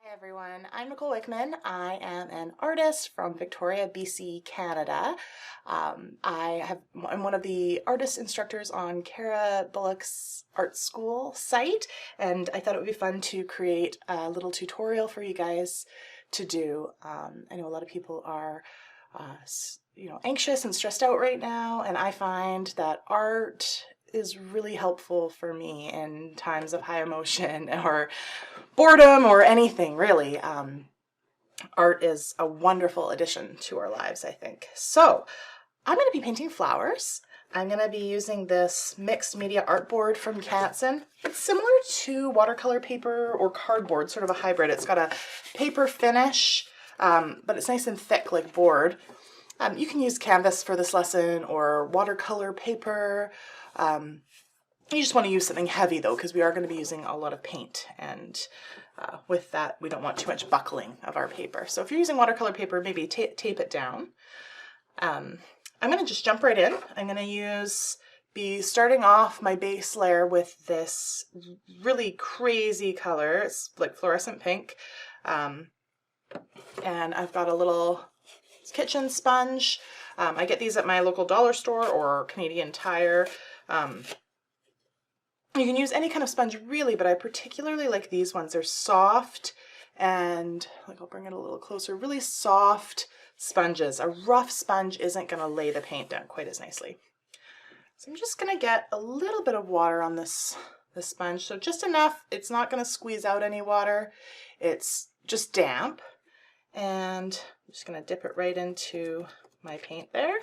Hi everyone, I'm Nikol Wikman. I am an artist from Victoria, BC, Canada. I'm one of the artist instructors on Kara Bullock's Art School site, and I thought it would be fun to create a little tutorial for you guys to do. I know a lot of people are anxious and stressed out right now, and I find that art is really helpful for me in times of high emotion or boredom or anything really. Art is a wonderful addition to our lives, I think. So I'm going to be painting flowers. I'm going to be using this mixed media artboard from Canson. It's similar to watercolor paper or cardboard, sort of a hybrid. It's got a paper finish, but it's nice and thick like board. You can use canvas for this lesson or watercolor paper. You just want to use something heavy though, because we are going to be using a lot of paint, and with that we don't want too much buckling of our paper. So if you're using watercolor paper, maybe tape it down. I'm going to just jump right in. I'm going to be starting off my base layer with this really crazy color. It's like fluorescent pink. And I've got a little kitchen sponge. I get these at my local dollar store or Canadian Tire. You can use any kind of sponge really, but I particularly like these ones. They're soft and, I'll bring it a little closer, really soft sponges. A rough sponge isn't going to lay the paint down quite as nicely. So I'm just going to get a little bit of water on this sponge. So just enough, it's not going to squeeze out any water. It's just damp. And I'm just going to dip it right into my paint there,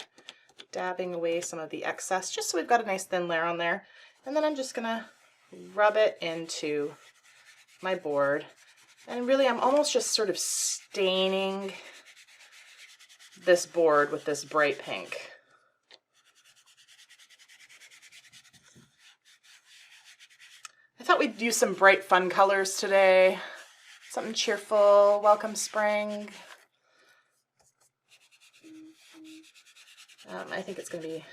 dabbing away some of the excess, just so we've got a nice thin layer on there. And then I'm just gonna rub it into my board. And really, I'm almost just sort of staining this board with this bright pink. I thought we'd use some bright, fun colors today. Something cheerful, welcome spring. I think it's gonna be,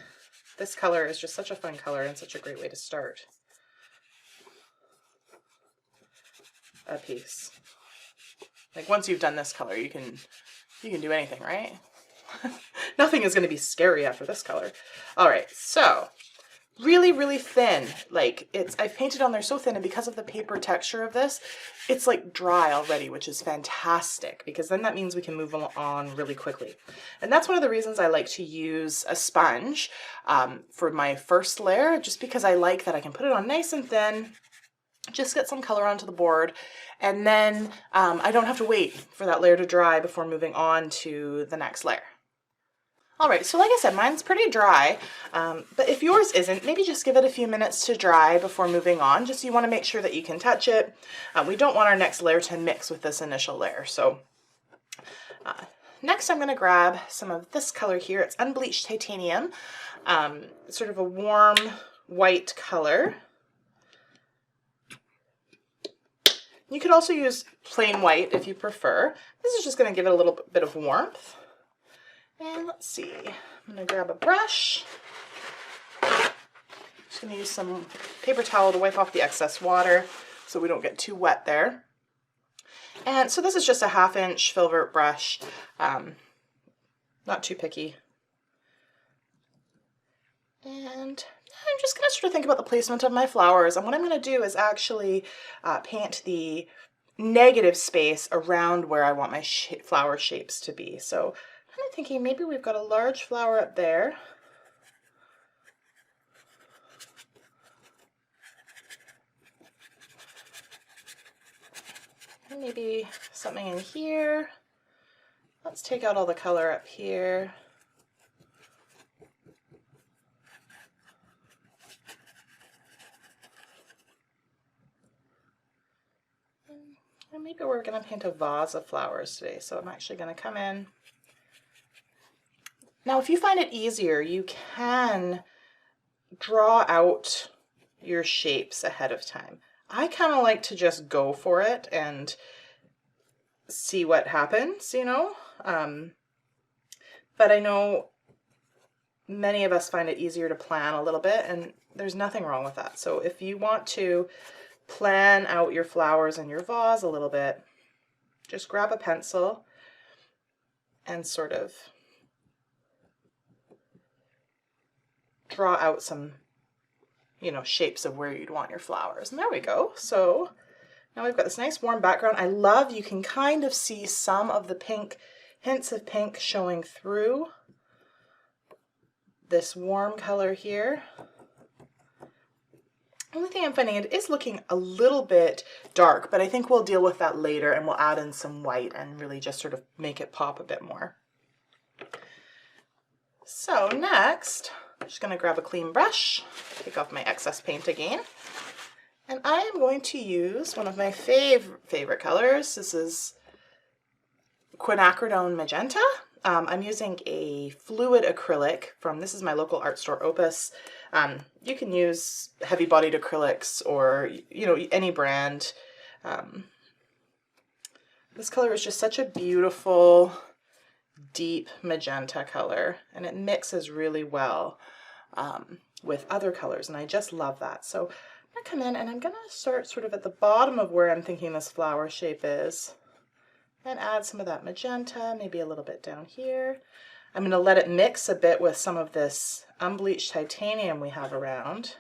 this color is just such a fun color and such a great way to start a piece. Like once you've done this color, you can do anything, right? Nothing is going to be scary after this color. All right, so really, really thin. Like I've painted on there so thin, and because of the paper texture of this, it's like dry already, which is fantastic because then that means we can move on really quickly. And that's one of the reasons I like to use a sponge for my first layer, just because I like that I can put it on nice and thin, just get some color onto the board, and then I don't have to wait for that layer to dry before moving on to the next layer. All right, so like I said, mine's pretty dry, but if yours isn't, maybe just give it a few minutes to dry before moving on. Just you want to make sure that you can touch it. We don't want our next layer to mix with this initial layer. So next I'm going to grab some of this color here. It's unbleached titanium, sort of a warm white color. You could also use plain white if you prefer. This is just going to give it a little bit of warmth. And let's see, I'm going to grab a brush. Just going to use some paper towel to wipe off the excess water so we don't get too wet there. And so this is just a 1/2 inch filbert brush, not too picky. And I'm just going to sort of think about the placement of my flowers. And what I'm going to do is actually paint the negative space around where I want my flower shapes to be. So I'm thinking maybe we've got a large flower up there. And maybe something in here. Let's take out all the color up here. And maybe we're going to paint a vase of flowers today. So I'm actually going to come in. Now, if you find it easier, you can draw out your shapes ahead of time. I kind of like to just go for it and see what happens, you know? But I know many of us find it easier to plan a little bit, and there's nothing wrong with that. So if you want to plan out your flowers in your vase a little bit, just grab a pencil and sort of draw out some, you know, shapes of where you'd want your flowers. And there we go. So now we've got this nice warm background. I love, you can kind of see some of the pink, hints of pink showing through this warm color here. Only thing I'm finding, it is looking a little bit dark, but I think we'll deal with that later and we'll add in some white and really just sort of make it pop a bit more. So next, I'm just gonna grab a clean brush, take off my excess paint again, and I am going to use one of my favorite colors. This is quinacridone magenta. I'm using a fluid acrylic from, this is my local art store, Opus. You can use heavy-bodied acrylics or, you know, any brand. This color is just such a beautiful, deep magenta color, and it mixes really well with other colors, and I just love that. So I'm gonna come in and I'm gonna start sort of at the bottom of where I'm thinking this flower shape is, and add some of that magenta, maybe a little bit down here. I'm going to let it mix a bit with some of this unbleached titanium we have around.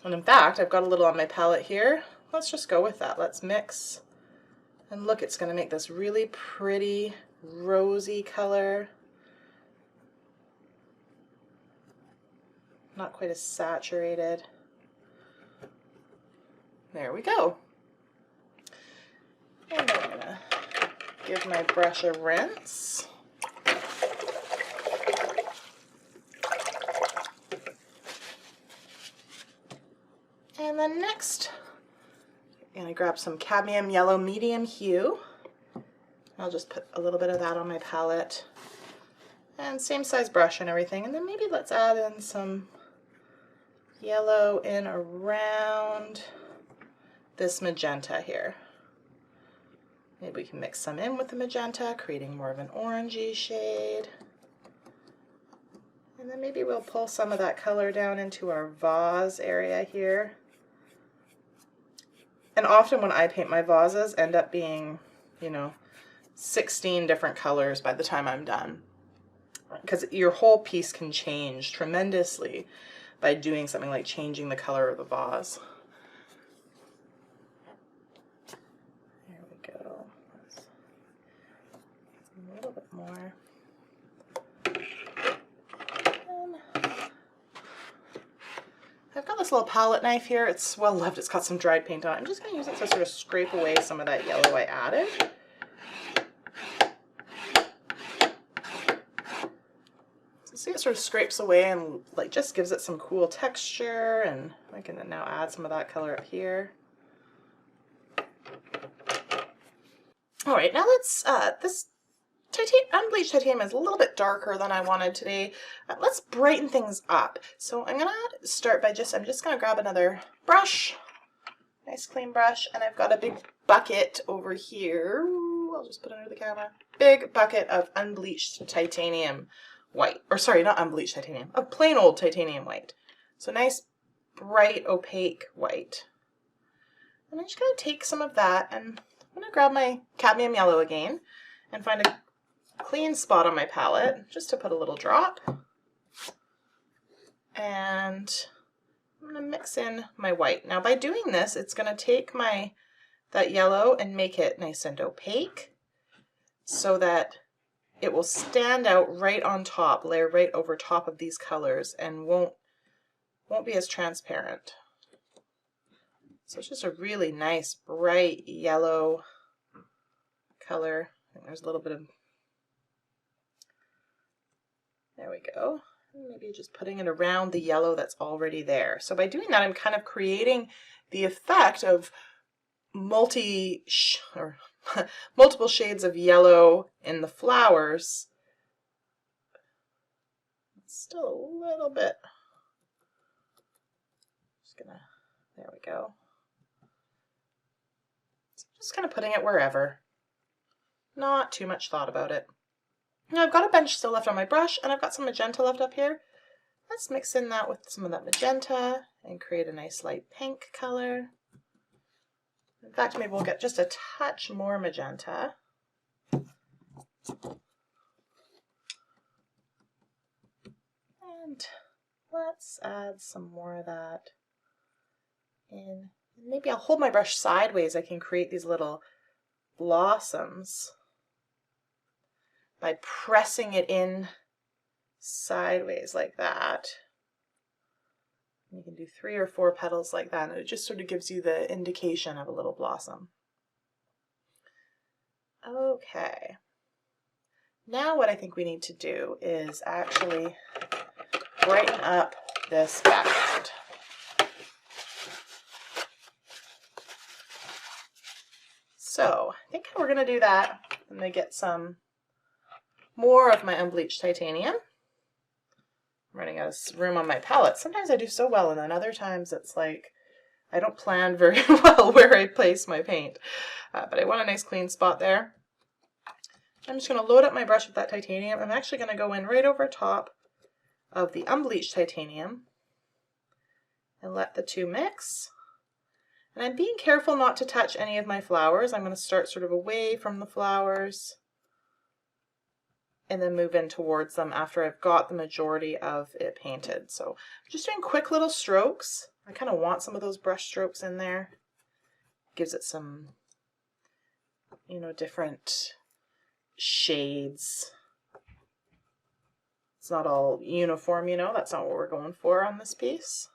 And in fact, I've got a little on my palette here. Let's just go with that. Let's mix. And look, it's going to make this really pretty rosy color. Not quite as saturated. There we go. And I'm going to give my brush a rinse. And then next, I'm going to grab some cadmium yellow medium hue. I'll just put a little bit of that on my palette. And same size brush and everything. And then maybe let's add in some yellow in around this magenta here. Maybe we can mix some in with the magenta, creating more of an orangey shade. And then maybe we'll pull some of that color down into our vase area here. And often when I paint my vases end up being, you know, 16 different colors by the time I'm done. Because your whole piece can change tremendously by doing something like changing the color of the vase. A little bit more. I've got this little palette knife here. It's well loved. It's got some dried paint on it. I'm just going to use it to sort of scrape away some of that yellow I added. So see, it sort of scrapes away and like just gives it some cool texture, and I can now add some of that color up here. All right, now let's this unbleached titanium is a little bit darker than I wanted today. Let's brighten things up. So I'm gonna start by I'm just gonna grab another brush, nice clean brush, and I've got a big bucket over here. Ooh, I'll just put it under the camera. Big bucket of unbleached titanium white, or sorry, not unbleached titanium, of plain old titanium white. So nice, bright, opaque white. And I'm just gonna take some of that, and I'm gonna grab my cadmium yellow again and find a clean spot on my palette just to put a little drop, and I'm going to mix in my white. Now by doing this, it's going to take that yellow and make it nice and opaque so that it will stand out right on top, layer right over top of these colors, and won't be as transparent. So it's just a really nice bright yellow color. And there's a little bit of, there we go. Maybe just putting it around the yellow that's already there. So by doing that, I'm kind of creating the effect of multiple shades of yellow in the flowers. It's still a little bit, there we go. So I'm just kind of putting it wherever. Not too much thought about it. Now I've got a bunch still left on my brush, and I've got some magenta left up here. Let's mix in that with some of that magenta and create a nice light pink color. In fact, maybe we'll get just a touch more magenta. And let's add some more of that in. Maybe I'll hold my brush sideways. I can create these little blossoms by pressing it in sideways like that. You can do 3 or 4 petals like that, and it just sort of gives you the indication of a little blossom. Okay. Now what I think we need to do is actually brighten up this background. So I think we're going to do that. I'm going to get some more of my unbleached titanium. I'm running out of room on my palette. Sometimes I do so well, and then other times it's like I don't plan very well where I place my paint. But I want a nice clean spot there. I'm just going to load up my brush with that titanium. I'm actually going to go in right over top of the unbleached titanium and let the two mix. And I'm being careful not to touch any of my flowers. I'm going to start sort of away from the flowers and then move in towards them after I've got the majority of it painted. So I'm just doing quick little strokes. I kind of want some of those brush strokes in there. Gives it some, you know, different shades. It's not all uniform, you know, that's not what we're going for on this piece.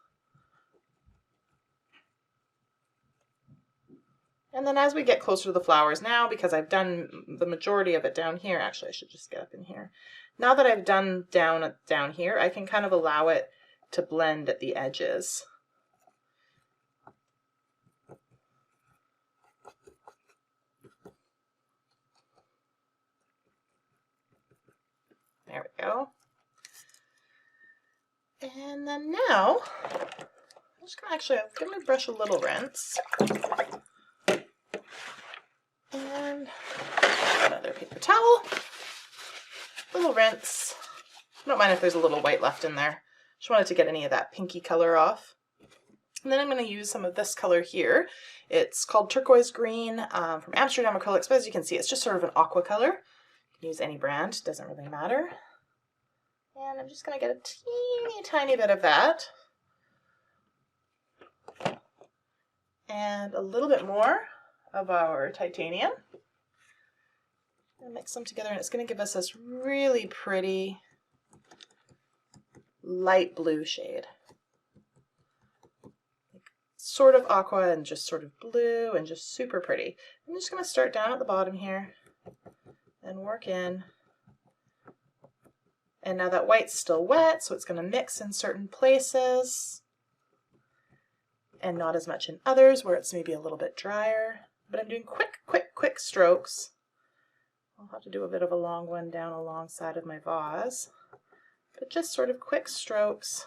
And then as we get closer to the flowers now, because I've done the majority of it down here, actually I should just get up in here. Now that I've done down here, I can kind of allow it to blend at the edges. There we go. And then now, I'm just gonna actually give my brush a little rinse. And another paper towel, little rinse. I don't mind if there's a little white left in there. Just wanted to get any of that pinky color off. And then I'm going to use some of this color here. It's called turquoise green from Amsterdam Acrylics, but as you can see, it's just sort of an aqua color. You can use any brand, doesn't really matter. And I'm just going to get a teeny tiny bit of that. And a little bit more of our titanium, and mix them together, and it's going to give us this really pretty light blue shade, like sort of aqua and just sort of blue and just super pretty. I'm just going to start down at the bottom here and work in, and now that white's still wet, so it's going to mix in certain places and not as much in others where it's maybe a little bit drier. But I'm doing quick strokes. I'll have to do a bit of a long one down alongside of my vase, but just sort of quick strokes.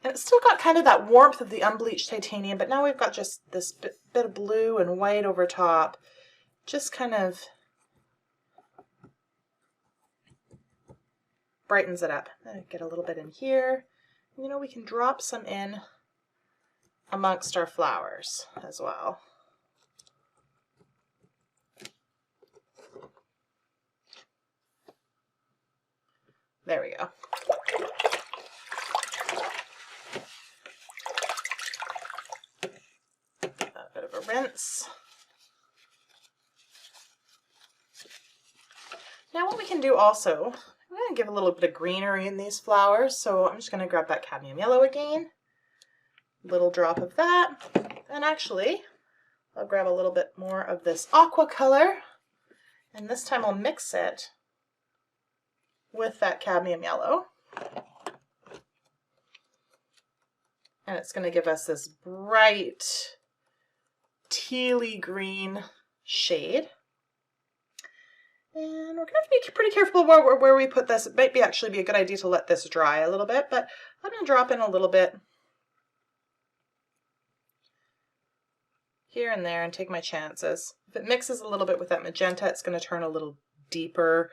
And it's still got kind of that warmth of the unbleached titanium, but now we've got just this bit of blue and white over top. Just kind of brightens it up. Get a little bit in here. You know, we can drop some in amongst our flowers as well. There we go. A bit of a rinse. Now what we can do also, I'm going to give a little bit of greenery in these flowers, so I'm just going to grab that cadmium yellow again. Little drop of that, and actually I'll grab a little bit more of this aqua color, and this time I'll mix it with that cadmium yellow, and it's going to give us this bright tealy green shade. And we're going to be pretty careful where we put this. It might actually be a good idea to let this dry a little bit, but I'm going to drop in a little bit here and there and take my chances. If it mixes a little bit with that magenta, it's going to turn a little deeper,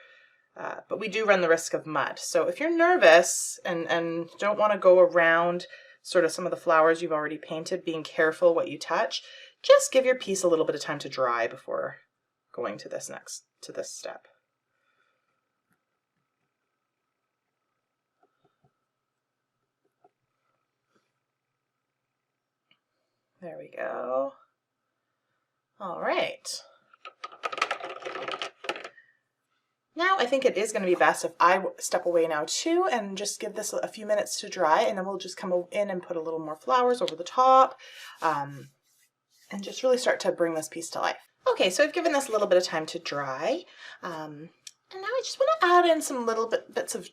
but we do run the risk of mud. So if you're nervous and don't want to go around sort of some of the flowers you've already painted, being careful what you touch, just give your piece a little bit of time to dry before going to this step. There we go. All right. Now I think it is going to be best if I step away now too and just give this a few minutes to dry, and then we'll just come in and put a little more flowers over the top and just really start to bring this piece to life. Okay, so I've given this a little bit of time to dry, and now I just want to add in some little bits of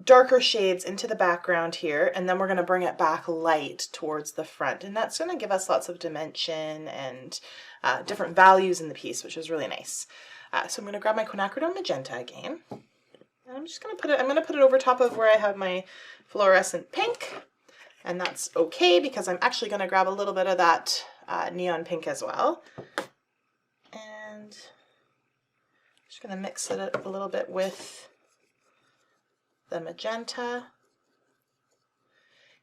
darker shades into the background here, and then we're going to bring it back light towards the front, and that's going to give us lots of dimension and different values in the piece, which is really nice. So I'm going to grab my quinacridone magenta again, and I'm just going to put it over top of where I have my fluorescent pink, and that's okay because I'm actually going to grab a little bit of that neon pink as well, and I'm just going to mix it up a little bit with the magenta.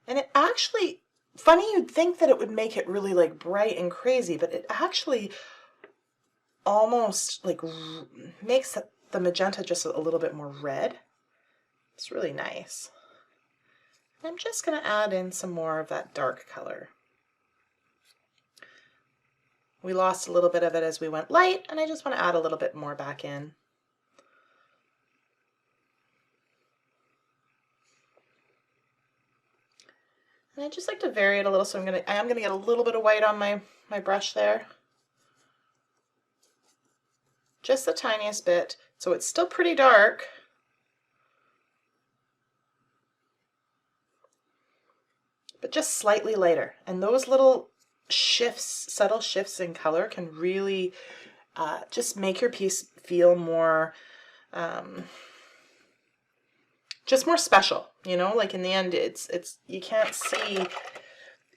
And it actually, funny, you'd think that it would make it really like bright and crazy, but it actually almost like makes the magenta just a little bit more red. It's really nice. I'm just going to add in some more of that dark color. We lost a little bit of it as we went light, and I just want to add a little bit more back in. And I just like to vary it a little, so I am gonna get a little bit of white on my brush there. Just the tiniest bit, so it's still pretty dark. But just slightly lighter. And those little shifts, subtle shifts in color can really just make your piece feel more, just more special, you know, like in the end, it's, you can't see,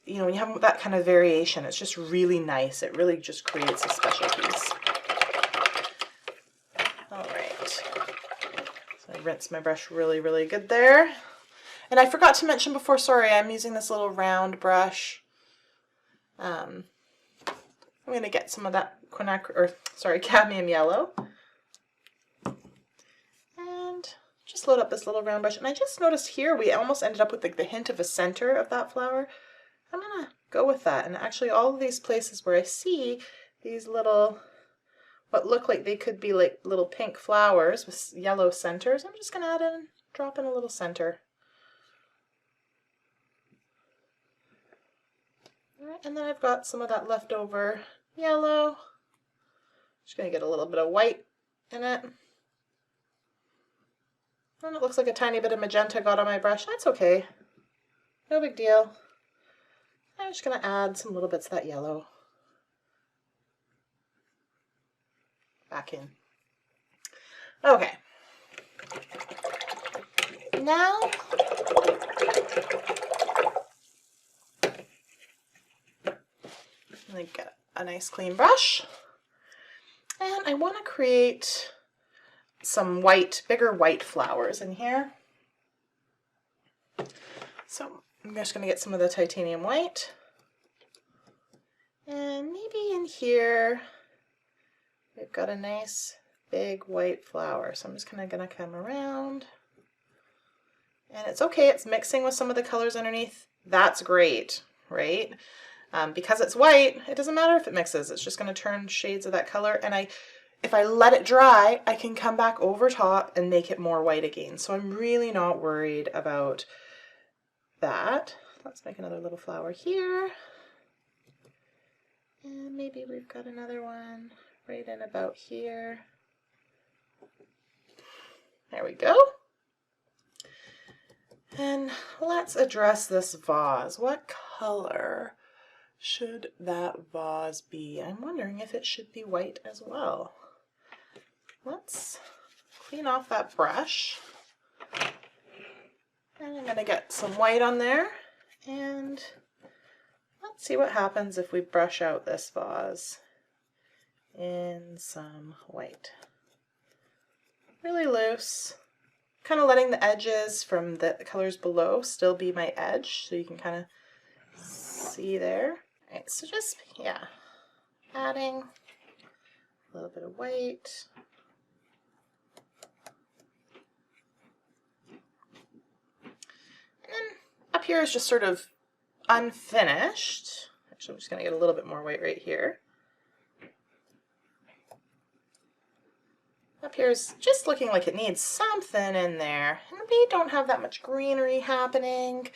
you know, when you have that kind of variation, it's just really nice. It really just creates a special piece. All right, so I rinse my brush really, really good there. And I forgot to mention before, sorry, I'm using this little round brush. I'm going to get some of that cadmium yellow. And just load up this little round brush. And I just noticed here we almost ended up with like the hint of a center of that flower. I'm going to go with that. And actually all of these places where I see these little, what look like they could be like little pink flowers with yellow centers, I'm just going to drop in a little center. Alright, and then I've got some of that leftover yellow. Just going to get a little bit of white in it. And it looks like a tiny bit of magenta got on my brush. That's okay. No big deal. I'm just going to add some little bits of that yellow back in. Okay. Now, I'm going to get a nice clean brush, and I want to create some white, bigger white flowers in here. So I'm just going to get some of the titanium white, and maybe in here we've got a nice big white flower. So I'm just kind of going to come around, and it's okay, it's mixing with some of the colors underneath. That's great, right? Because it's white, it doesn't matter if it mixes, it's just going to turn shades of that color, and if I let it dry, I can come back over top and make it more white again. So I'm really not worried about that. Let's make another little flower here. And maybe we've got another one right in about here. There we go. And let's address this vase. What color should that vase be? I'm wondering if it should be white as well. Let's clean off that brush. And I'm going to get some white on there. And let's see what happens if we brush out this vase in some white. Really loose. Kind of letting the edges from the colors below still be my edge, so you can kind of see there. Right, so just, yeah, adding a little bit of white. And then up here is just sort of unfinished. Actually, I'm just going to get a little bit more white right here. Up here is just looking like it needs something in there. And we don't have that much greenery happening.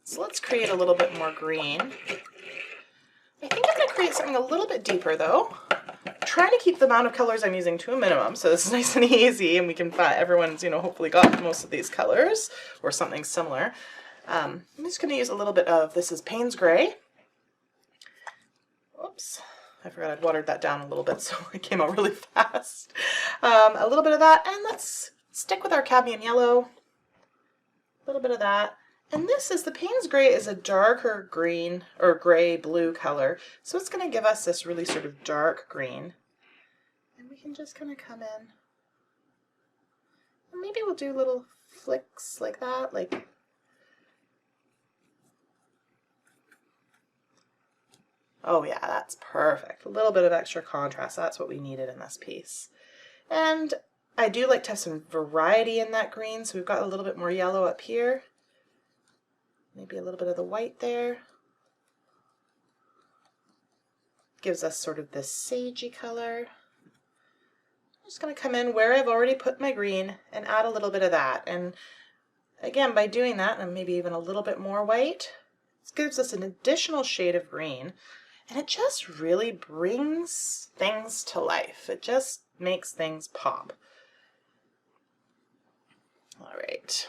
So let's create a little bit more green. I think I'm going to create something a little bit deeper though. I'm trying to keep the amount of colors I'm using to a minimum, so this is nice and easy, and we can find everyone's, you know, hopefully got most of these colors or something similar. I'm just going to use a little bit of, this is Payne's Gray. Oops, I forgot I'd watered that down a little bit, so it came out really fast. A little bit of that, and let's stick with our cadmium yellow. A little bit of that. And this is, the Payne's Gray is a darker green or gray blue color. So it's going to give us this really sort of dark green. And we can just kind of come in. And maybe we'll do little flicks like that. Like, oh yeah, that's perfect. A little bit of extra contrast. That's what we needed in this piece. And I do like to have some variety in that green. So we've got a little bit more yellow up here. Maybe a little bit of the white there. Gives us sort of this sagey color. I'm just going to come in where I've already put my green and add a little bit of that. And again, by doing that, and maybe even a little bit more white, this gives us an additional shade of green. And it just really brings things to life. It just makes things pop. All right.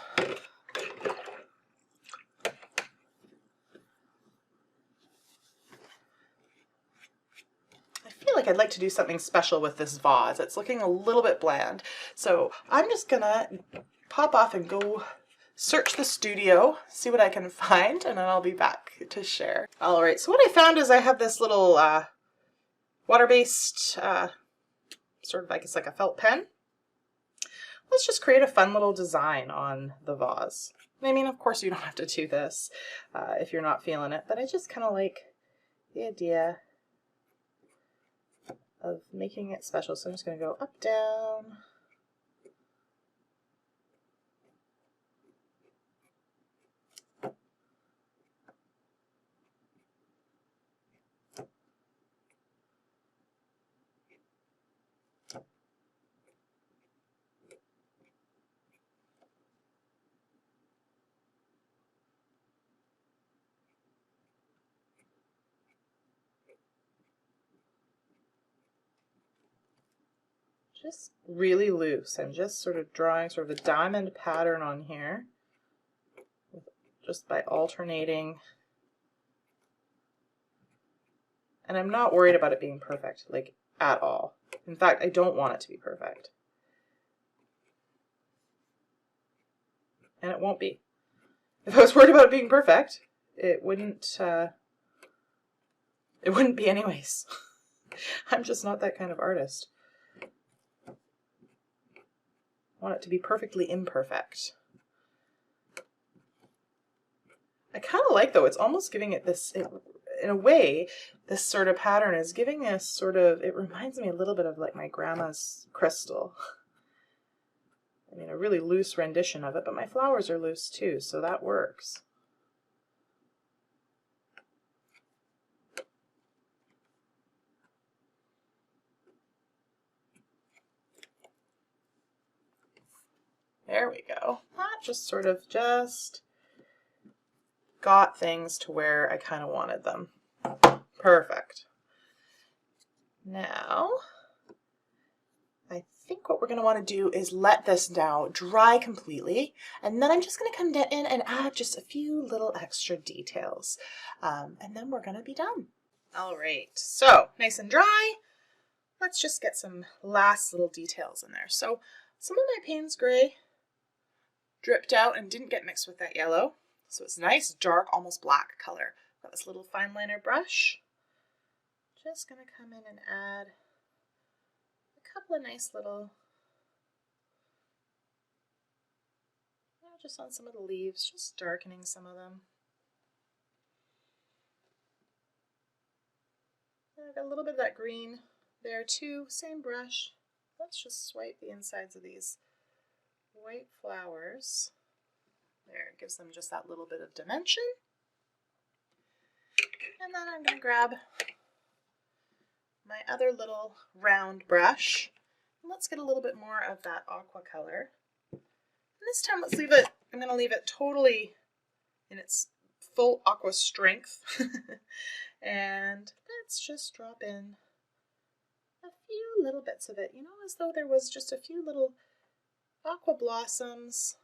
I feel like I'd like to do something special with this vase. It's looking a little bit bland. So I'm just gonna pop off and go search the studio, see what I can find, and then I'll be back to share. All right, so what I found is I have this little water-based, sort of, I guess, like a felt pen. Let's just create a fun little design on the vase. I mean, of course you don't have to do this if you're not feeling it, but I just kind of like the idea of making it special. So I'm just going to go up, down. Just really loose. I'm just sort of drawing sort of a diamond pattern on here, just by alternating. And I'm not worried about it being perfect, like, at all. In fact, I don't want it to be perfect. And it won't be. If I was worried about it being perfect, it wouldn't be anyways. I'm just not that kind of artist. I want it to be perfectly imperfect. I kind of like, though, it's almost giving it this, in a way, this sort of pattern is giving us sort of, it reminds me a little bit of like my grandma's crystal. I mean, a really loose rendition of it, but my flowers are loose too, so that works. There we go. That just sort of just got things to where I kind of wanted them. Perfect. Now, I think what we're going to want to do is let this now dry completely, and then I'm just going to come in and add just a few little extra details, and then we're going to be done. All right, so nice and dry. Let's just get some last little details in there. So some of my Payne's Gray dripped out and didn't get mixed with that yellow, so it's nice, dark, almost black color. Got this little fine liner brush. Just going to come in and add a couple of nice little, just on some of the leaves, just darkening some of them. I've got a little bit of that green there too. Same brush. Let's just swipe the insides of these white flowers. There, it gives them just that little bit of dimension. And then I'm going to grab my other little round brush. And let's get a little bit more of that aqua color. And this time let's leave it, I'm going to leave it totally in its full aqua strength. And let's just drop in a few little bits of it, you know, as though there was just a few little aqua blossoms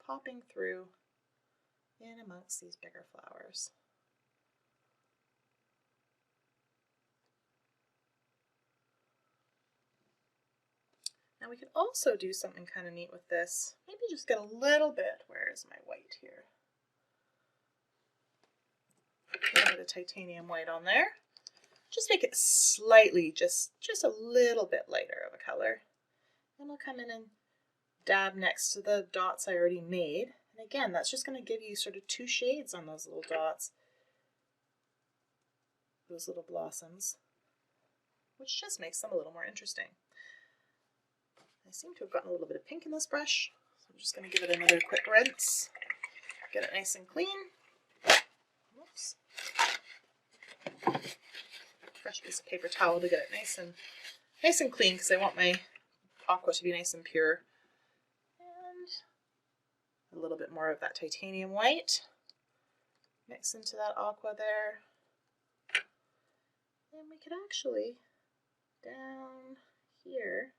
popping through in amongst these bigger flowers. Now we could also do something kind of neat with this. Maybe just get a little bit, where is my white here? A little bit of titanium white on there. Just make it slightly, just a little bit lighter of a color. And I'll come in and dab next to the dots I already made. And again, that's just going to give you sort of two shades on those little dots, those little blossoms, which just makes them a little more interesting. I seem to have gotten a little bit of pink in this brush, so I'm just going to give it another quick rinse, get it nice and clean. Whoops. Fresh piece of paper towel to get it nice and clean, because I want my aqua to be nice and pure. And a little bit more of that titanium white. Mix into that aqua there. And we could actually, down here,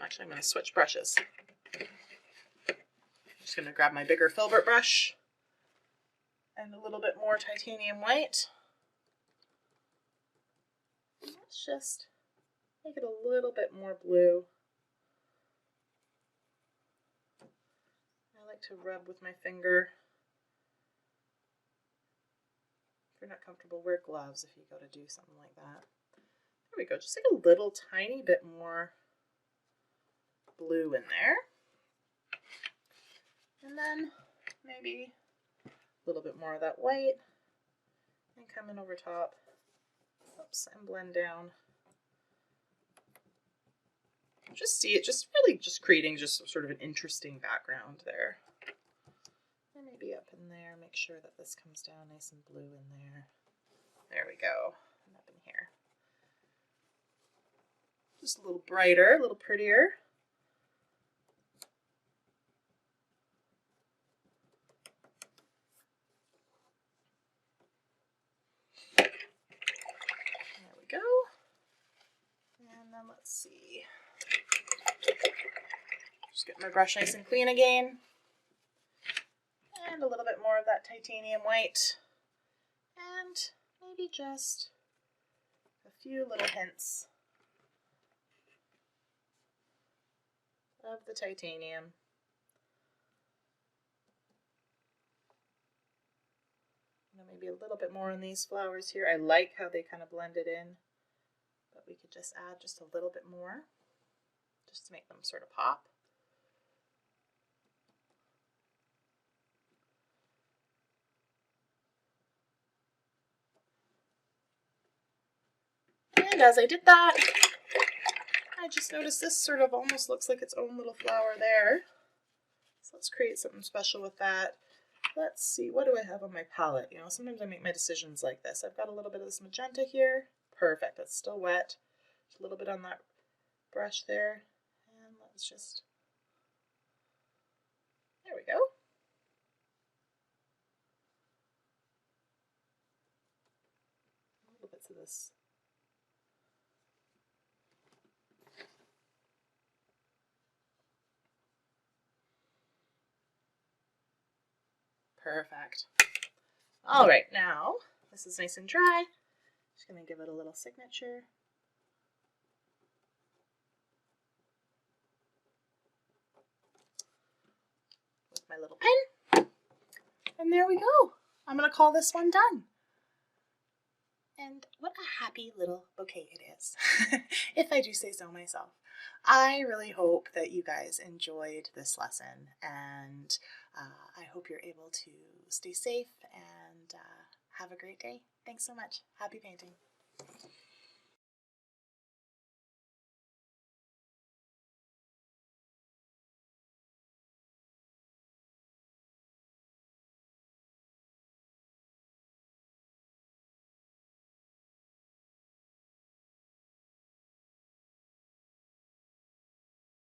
actually I'm going to switch brushes. I'm just going to grab my bigger filbert brush and a little bit more titanium white. And let's just make it a little bit more blue. I like to rub with my finger. If you're not comfortable, wear gloves if you go to do something like that. There we go, just like a little tiny bit more blue in there. And then maybe a little bit more of that white, and come in over top. Oops, and blend down. Just see it, just really just creating just sort of an interesting background there. And maybe up in there, make sure that this comes down nice and blue in there. There we go, and up in here. Just a little brighter, a little prettier. There we go. And then let's see. Just get my brush nice and clean again. And a little bit more of that titanium white. And maybe just a few little hints of the titanium. And maybe a little bit more on these flowers here. I like how they kind of blended in, but we could just add just a little bit more just to make them sort of pop. And as I did that, I just noticed this sort of almost looks like its own little flower there. So let's create something special with that. Let's see, what do I have on my palette? You know, sometimes I make my decisions like this. I've got a little bit of this magenta here. Perfect, it's still wet. Just a little bit on that brush there. And let's just, there we go. Little bits of this. Perfect. All right, now this is nice and dry. Just going to give it a little signature. With my little pen. And there we go. I'm going to call this one done. And what a happy little bouquet it is, if I do say so myself. I really hope that you guys enjoyed this lesson, and I hope you're able to stay safe and have a great day. Thanks so much. Happy painting.